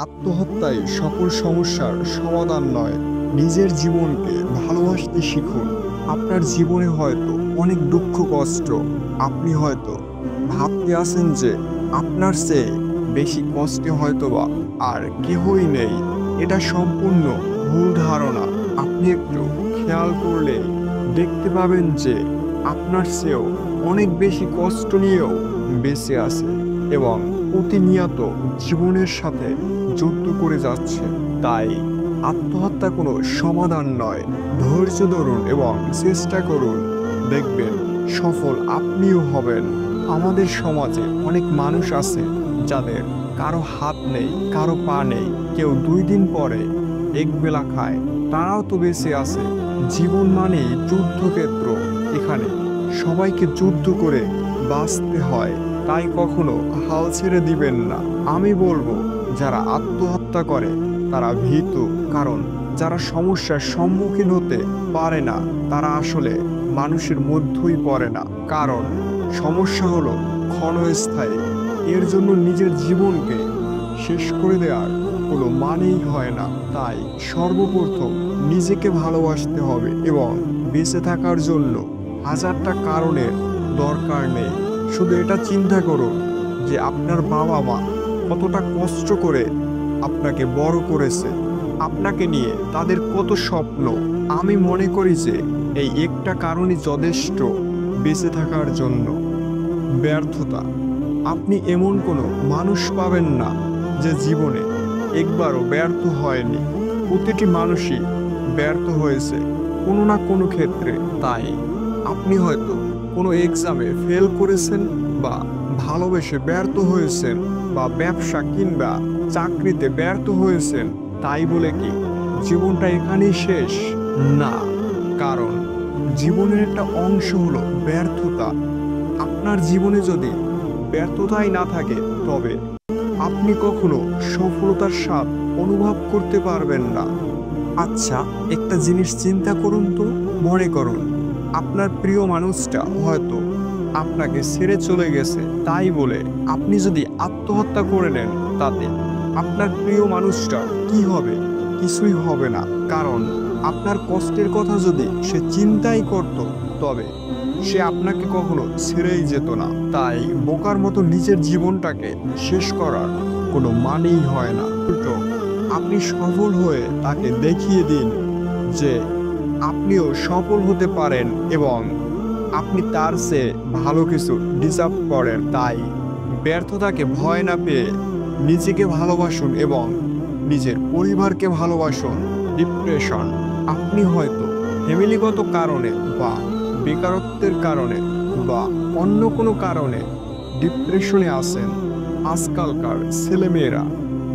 আত্মহত্যাই সকল সমস্যার সমাধান নয়। নিজের জীবনকে ভালোবাসতে শিখুন। আপনার জীবনে হয়তো অনেক দুঃখ কষ্ট, আপনি হয়তো ভাবতে আছেন যে আপনার চেয়ে বেশি কষ্টে হয়তোবা আর কেহই নেই। এটা সম্পূর্ণ ভুল ধারণা। আপনি একটু খেয়াল করলে দেখতে পাবেন যে আপনার চেয়েও অনেক বেশি কষ্ট নিয়েও বেঁচে আছে এবং প্রতিনিয়ত জীবনের সাথে যুদ্ধ করে যাচ্ছে। তাই আত্মহত্যা কোনো সমাধান নয়। ধৈর্য ধরুন এবং চেষ্টা করুন, দেখবেন সফল আপনিও হবেন। আমাদের সমাজে অনেক মানুষ আছে যাদের কারো হাত নেই, কারো পা নেই, কেউ 2 দিন পরে একবেলা খায়, তারাও তো বেঁচে আছে। জীবন মানেই যুদ্ধক্ষেত্র। এখানে সবাইকে যুদ্ধ করে বাঁচতে হয়। তাই কখনো হাল ছেড়ে দিবেন না। আমি বলবো, যারা আত্মহত্যা করে তারা ভীতু, কারণ যারা সমস্যার সম্মুখীন হতে পারে না তারা আসলে মানুষের মধ্যেই পড়ে না। কারণ সমস্যা হলো ক্ষণস্থায়ী। এর জন্য নিজের জীবনকে শেষ করে দেওয়ার কোনো মানেই হয় না। তাই সর্বপ্রথম নিজেকে ভালোবাসতে হবে এবং বেঁচে থাকার জন্য হাজারটা কারণের দরকার নেই। শুধু এটা চিন্তা করুন যে আপনার বাবা মা কতটা কষ্ট করে আপনাকে বড় করেছে, আপনাকে নিয়ে তাদের কত স্বপ্ন। আমি মনে করি যে এই একটা কারণই যথেষ্ট বেঁচে থাকার জন্য। ব্যর্থতা। আপনি এমন কোনো মানুষ পাবেন না যে জীবনে একবারও ব্যর্থ হয়নি। প্রতিটি মানুষই ব্যর্থ হয়েছে কোনো না কোনো ক্ষেত্রে। তাই আপনি হয়তো কোনো এক্সামে ফেল করেছেন, বা ভালোবেসে ব্যর্থ হয়েছেন, বা ব্যবসা কিংবা চাকরিতে ব্যর্থ হয়েছেন, তাই বলে কি জীবনটা এখানেই শেষ? না, কারণ জীবনের একটা অংশ হলো ব্যর্থতা। আপনার জীবনে যদি ব্যর্থতাই না থাকে তবে আপনি কখনো সফলতার স্বাদ অনুভব করতে পারবেন না। আচ্ছা, একটা জিনিস চিন্তা করুন তো। মনে করুন আপনার প্রিয় মানুষটা হয়তো আপনাকে ছেড়ে চলে গেছে, তাই বলে আপনি যদি আত্মহত্যা করে নেন, তাতে আপনার প্রিয় মানুষটা কি হবে? কিছুই হবে না। কারণ আপনার কষ্টের কথা যদি সে চিন্তাই করত, তবে সে আপনাকে কখনো ছেড়েই যেত না। তাই বোকার মতো নিজের জীবনটাকে শেষ করার কোনো মানেই হয় না। উল্টো আপনি সফল হয়ে তাকে দেখিয়ে দিন যে আপনিও সফল হতে পারেন এবং আপনি তার চেয়ে ভালো কিছু ডিজার্ভ করেন। তাই ব্যর্থতাকে ভয় না পেয়ে নিজেকে ভালোবাসুন এবং নিজের পরিবারকে ভালোবাসুন। ডিপ্রেশন। আপনি হয়তো ফ্যামিলিগত কারণে বা বেকারত্বের কারণে বা অন্য কোনো কারণে ডিপ্রেশনে আছেন। আজকালকার ছেলেমেয়েরা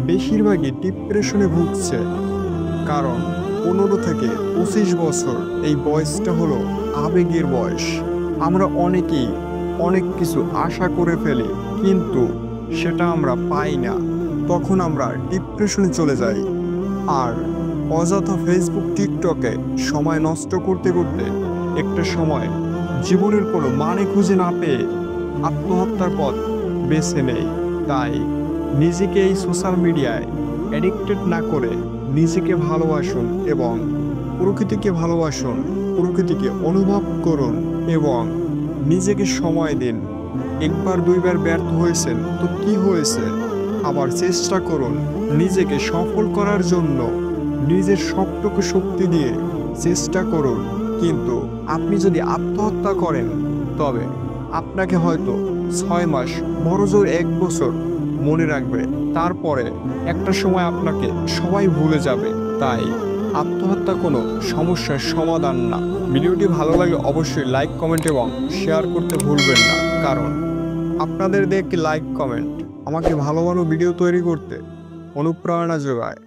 বেশিরভাগই ডিপ্রেশনে ভুগছে, কারণ 15 থেকে 25 বছর এই বয়সটা হলো আবেগের বয়স। আমরা অনেকেই অনেক কিছু আশা করে ফেলি, কিন্তু সেটা আমরা পাই না। তখন আমরা ডিপ্রেশনে চলে যাই। আর অযথা ফেসবুক টিকটকে সময় নষ্ট করতে করতে একটা সময় জীবনের কোনো মানে খুঁজে না পেয়ে আত্মহত্যার পথ বেছে নেই। তাই নিজেকে এই সোশ্যাল মিডিয়ায় অ্যাডিক্টেড না করে নিজেকে ভালোবাসুন এবং প্রকৃতিকে ভালোবাসুন। প্রকৃতিকে অনুভব করুন এবং নিজেকে সময় দিন। একবার দুইবার ব্যর্থ হয়েছেন তো কি হয়েছে, আবার চেষ্টা করুন নিজেকে সফল করার জন্য। নিজের সবটুকু শক্তি দিয়ে চেষ্টা করুন। কিন্তু আপনি যদি আত্মহত্যা করেন, তবে আপনাকে হয়তো 6 মাস, বড়জোর 1 বছর মনে রাখবে। তারপরে একটা সময় আপনাকে সবাই ভুলে যাবে। তাই আত্মহত্যা কোনো সমস্যার সমাধান না। ভিডিওটি ভালো লাগে অবশ্যই লাইক, কমেন্ট এবং শেয়ার করতে ভুলবেন না, কারণ আপনাদের দিয়ে একটি লাইক কমেন্ট আমাকে ভালো ভালো ভিডিও তৈরি করতে অনুপ্রেরণা যোগায়।